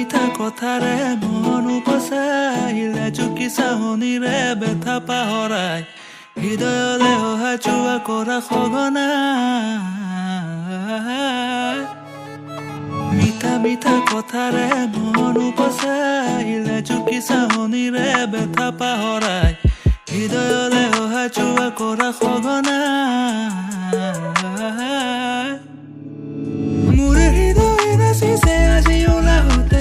মিঠা কথাৰে মন উপচাইলে চুকি চাহনিৰে বেথা পাহৰাই হৃদয়লে অহা যোৱা কৰা সঘনাই মিঠা মিঠা কথাৰে মন উপচাইলে চুকি চাহনিৰে বেথা পাহৰাই হৃদয়লে অহা যোৱা কৰা সঘনাই মোৰ হৃদয় নাচিছে আজি ওলাহতে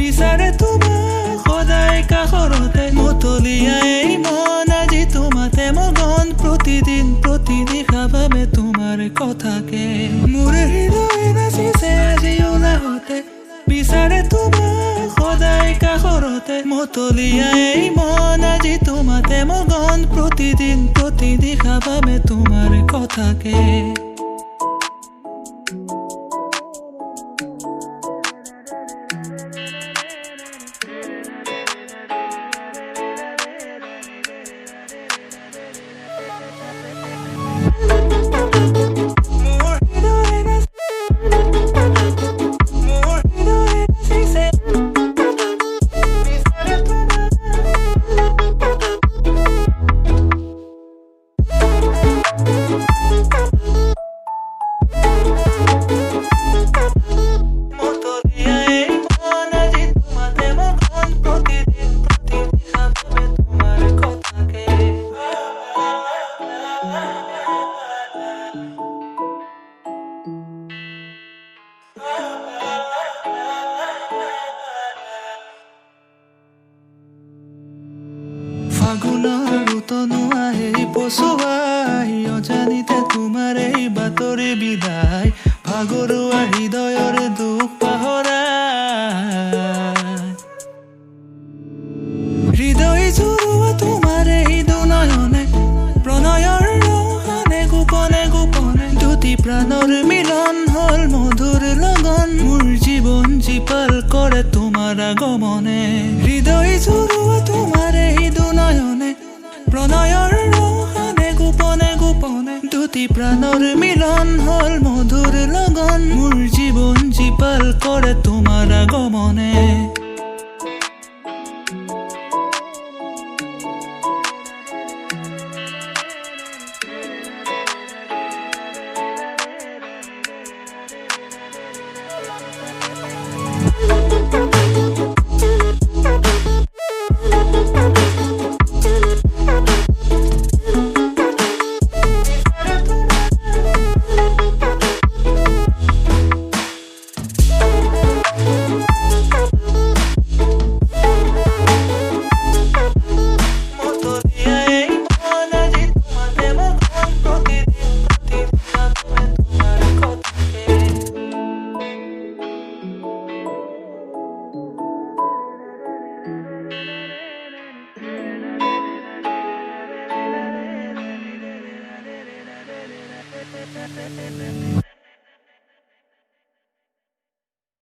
বিচাৰে তোমাক সদায় কাষৰতে মতলীয়াই মন আজি তোমাতে মগন প্ৰতিদিন প্ৰতিনিশা ভাবে তোমাৰ কথাকে মোৰ হৃদয় নাচিছে আজি ওলাহতে বিচাৰে তোমাক সদায় কাষৰতে মতলীয়াই মন আজি তোমাতে মগন প্ৰতিদিন প্ৰতিনিশা ভাবে তোমাৰ কথাকে ফাগুনৰ ৰুতনো আহে পচুৱাই অজানিতে তোমাৰ এই বাতৰি বিদায় ভাগৰুৱা হৃদয়ৰ দুখ পাহৰাই হৃদয় জুৰুৱা তোমাৰ এই দুনয়নে প্ৰণয়ৰ ৰহানে গোপনে গোপনে দুটি প্ৰাণৰ মিলন হল মধুৰ লগন মোৰ জীৱন জীপাল কৰে তোমাৰ আগমনে হৃদয় জুৰুৱা তোমাৰ এই দুনয়নে প্ৰণয়ৰ ৰহানে গোপনে গোপনে দুটি প্ৰাণৰ মিলন হল মধুৰ লগন মোৰ জীৱন জীপাল কৰে তোমাৰ আগমনে